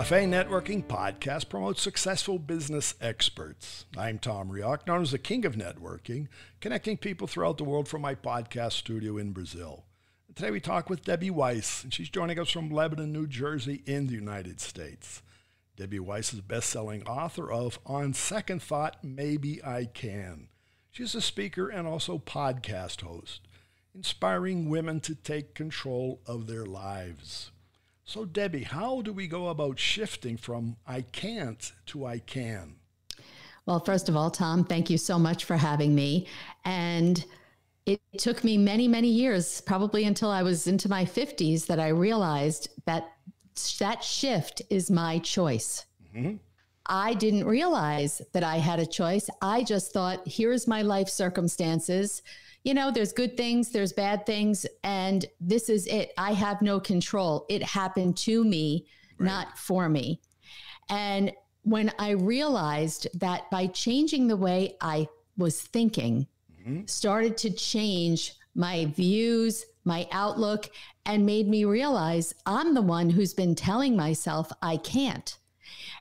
Cafe Networking podcast promotes successful business experts. I'm Tom Rioch, known as the King of Networking, connecting people throughout the world from my podcast studio in Brazil. Today we talk with Debbie Weiss, and she's joining us from Lebanon, New Jersey in the United States. Debbie Weiss is a best-selling author of On Second Thought, Maybe I Can. She's a speaker and also podcast host, inspiring women to take control of their lives. So Debbie, how do we go about shifting from I can't to I can? Well, first of all, Tom, thank you so much for having me. And it took me many, many years, probably until I was into my 50s, that I realized that that shift is my choice. Mm-hmm. I didn't realize that I had a choice. I just thought, here's my life circumstances. You know, there's good things, there's bad things, and this is it. I have no control. It happened to me, right, not for me. And when I realized that by changing the way I was thinking, mm-hmm, started to change my views, my outlook, and made me realize I'm the one who's been telling myself I can't.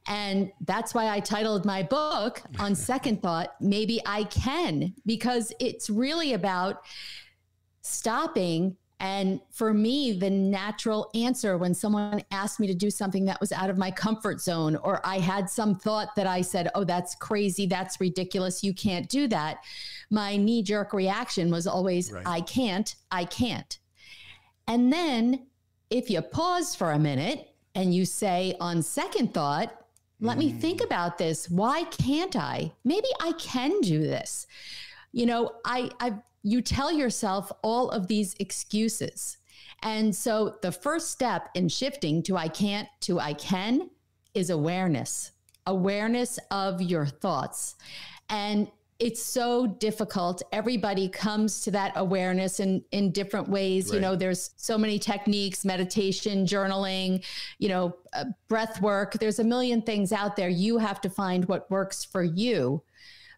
And that's why I titled my book, On Second Thought, Maybe I Can, because it's really about stopping. And for me, the natural answer when someone asked me to do something that was out of my comfort zone, or I had some thought that I said, oh, that's crazy, that's ridiculous, you can't do that, my knee-jerk reaction was always, right, I can't. And then if you pause for a minute and you say, on second thought, let me think about this. Why can't I? Maybe I can do this. You know, you tell yourself all of these excuses. And so the first step in shifting to I can't to I can is awareness of your thoughts. And it's so difficult. Everybody comes to that awareness in different ways. Right. You know, there's so many techniques, meditation, journaling, breath work. There's a million things out there. You have to find what works for you,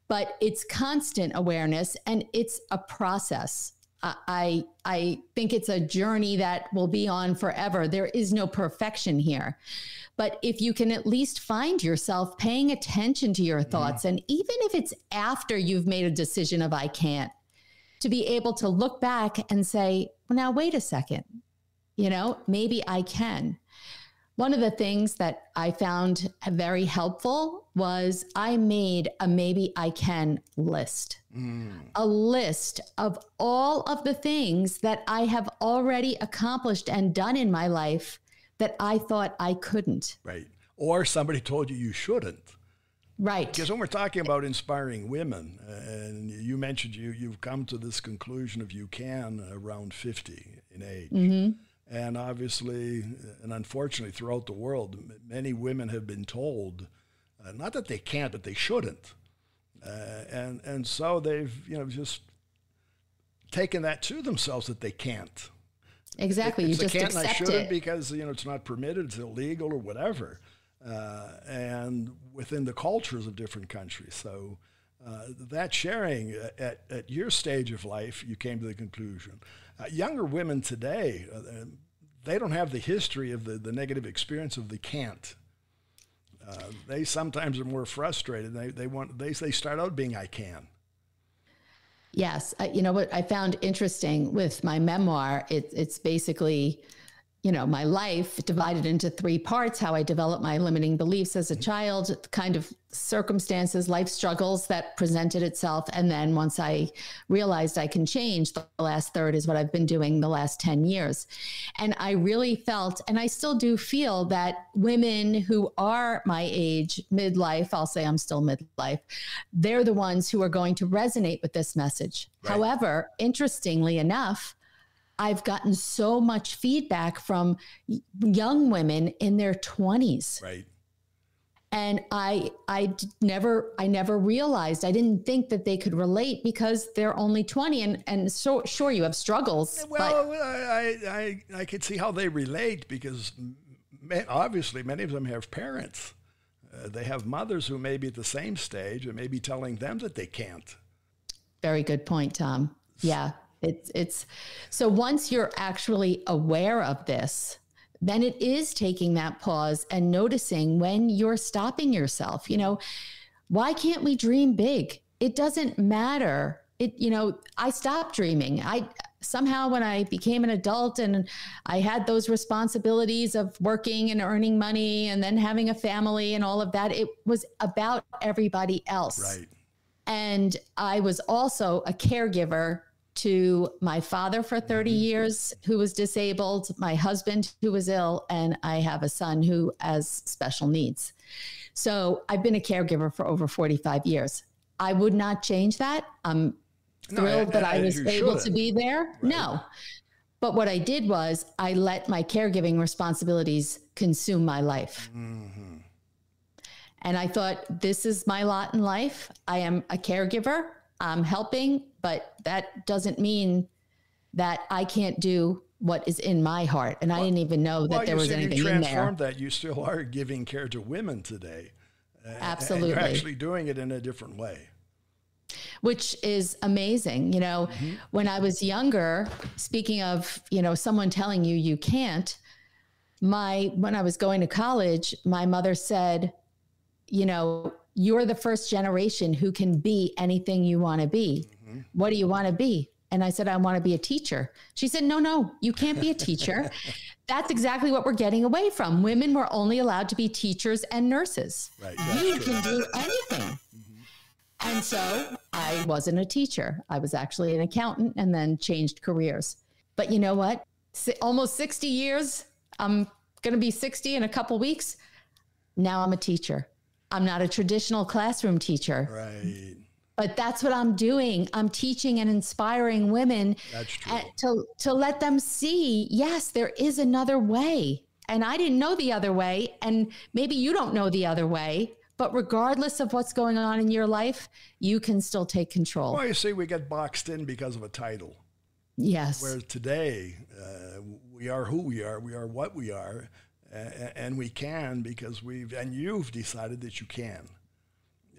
but it's constant awareness and it's a process. I think it's a journey that will be on forever. There is no perfection here. But if you can at least find yourself paying attention to your thoughts, and even if it's after you've made a decision of I can't, to be able to look back and say, well, now, wait a second, maybe I can. One of the things that I found very helpful was I made a maybe I can list, a list of all of the things that I have already accomplished and done in my life that I thought I couldn't. Right. Or somebody told you shouldn't. Right. Because when we're talking about inspiring women, and you mentioned you've come to this conclusion of you can around 50 in age. Mm-hmm. And obviously, and unfortunately, throughout the world, many women have been told, not that they can't, but they shouldn't. And so they've, just taken that to themselves that they can't. Exactly. You just accept I shouldn't it because, it's not permitted, it's illegal or whatever. And within the cultures of different countries. So that sharing at your stage of life, you came to the conclusion. Younger women today, they don't have the history of the negative experience of the can't. They sometimes are more frustrated. They start out being I can. Yes. You know what I found interesting with my memoir, it's basically, my life divided into three parts: how I developed my limiting beliefs as a child, the kind of circumstances, life struggles that presented itself. And then once I realized I can change, the last third is what I've been doing the last 10 years. And I really felt, and I still do feel, that women who are my age, midlife, I'll say I'm still midlife, they're the ones who are going to resonate with this message. Right. However, interestingly enough, I've gotten so much feedback from young women in their 20s. Right. And I never realized, I didn't think that they could relate because they're only 20. And so sure, you have struggles. Well, but I could see how they relate because obviously many of them have parents. They have mothers who may be at the same stage and may be telling them that they can't. Very good point, Tom. Yeah. It's so once you're actually aware of this, then it is taking that pause and noticing when you're stopping yourself. Why can't we dream big? It doesn't matter. I stopped dreaming. Somehow when I became an adult and I had those responsibilities of working and earning money and then having a family and all of that, it was about everybody else. Right. And I was also a caregiver to my father for 30 years, who was disabled, my husband who was ill, and I have a son who has special needs. So I've been a caregiver for over 45 years. I would not change that. I'm thrilled that I was able to be there. Right. No. But what I did was I let my caregiving responsibilities consume my life. Mm-hmm. And I thought, this is my lot in life. I am a caregiver. I'm helping, but that doesn't mean that I can't do what is in my heart. And I didn't even know that there was anything in there. You transformed that. You still are giving care to women today. Absolutely. And you're actually doing it in a different way. Which is amazing. When I was younger, speaking of, someone telling you can't, when I was going to college, my mother said, you're the first generation who can be anything you want to be. Mm-hmm. What do you want to be? And I said, I want to be a teacher. She said, no, you can't be a teacher. That's exactly what we're getting away from. Women were only allowed to be teachers and nurses. Right. You can do anything. And so I wasn't a teacher. I was actually an accountant and then changed careers. But you know what? Almost 60 years. I'm going to be 60 in a couple weeks. Now I'm a teacher. I'm not a traditional classroom teacher. Right. But that's what I'm doing. I'm teaching and inspiring women. That's true. To let them see, yes, there is another way. And I didn't know the other way. And maybe you don't know the other way. But regardless of what's going on in your life, you can still take control. Well, you see, we get boxed in because of a title. Yes. Whereas today, we are who we are what we are, and we can because you've decided that you can.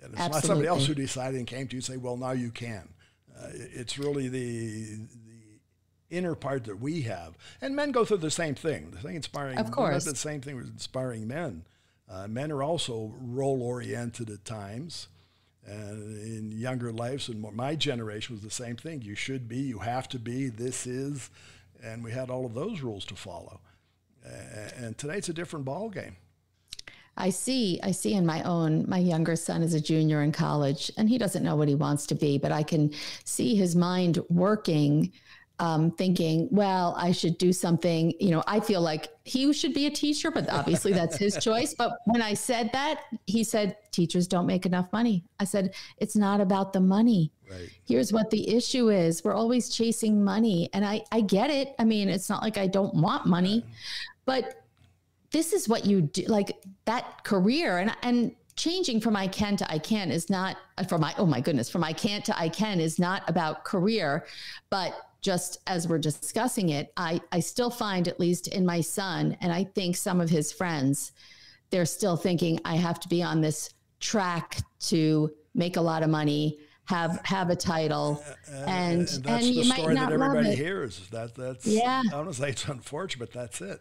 And it's not somebody else who decided and came to you and say, well, now you can. It's really the inner part that we have. And men go through the same thing. The thing inspiring of course. The same thing with inspiring men. Men are also role-oriented at times. In younger lives, and my generation was the same thing. You should be, you have to be, this is, and we had all of those rules to follow. And today it's a different ballgame. I see in my younger son is a junior in college, and he doesn't know what he wants to be, but I can see his mind working, thinking, well, I should do something. I feel like he should be a teacher, but obviously that's his choice. But when I said that, he said, teachers don't make enough money. I said, it's not about the money. Right. Here's what the issue is. We're always chasing money. And I get it. I mean, it's not like I don't want money, but this is what you do, like that career and changing from I can to I can is not from I can't to I can is not about career, but just as we're discussing it, I still find, at least in my son, and I think some of his friends, they're still thinking I have to be on this track to make a lot of money, have a title, and that's you the might story not that love everybody it. hears. That's yeah. I don't say it's unfortunate, but that's it.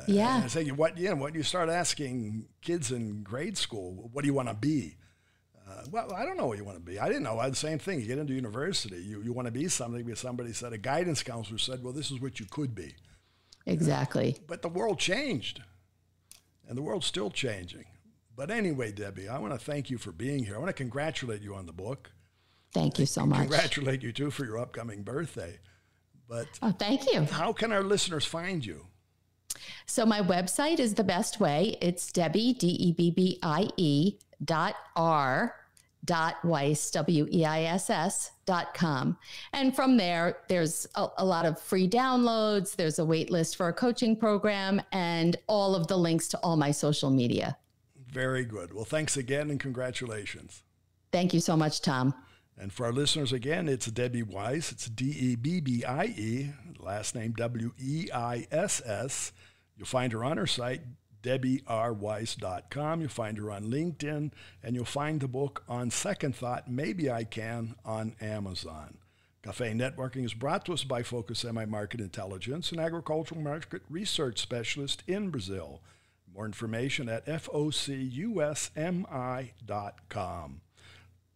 Yeah. And I say, what you start asking kids in grade school, what do you want to be? Well, I don't know what you want to be. I didn't know. I had the same thing. You get into university, you want to be something because somebody said, a guidance counselor said, well, this is what you could be. Exactly. But the world changed, and the world's still changing. But anyway, Debbie, I want to thank you for being here. I want to congratulate you on the book. Thank you so much. Congratulate you, too, for your upcoming birthday. But thank you. How can our listeners find you? So my website is the best way. It's Debbie, DEBBIE.R.Weiss, WEISS.com. And from there, there's a lot of free downloads. There's a wait list for a coaching program and all of the links to all my social media. Very good. Well, thanks again and congratulations. Thank you so much, Tom. And for our listeners, again, it's Debbie Weiss. It's DEBBIE, last name WEISS. You'll find her on her site, DebbieRWeiss.com. You'll find her on LinkedIn, and you'll find the book On Second Thought, Maybe I Can, on Amazon. Cafe Networking is brought to us by Focus MI Market Intelligence, an agricultural market research specialist in Brazil. More information at focusmi.com.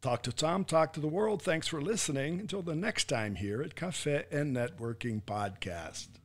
Talk to Tom, talk to the world. Thanks for listening. Until the next time here at Cafe and Networking Podcast.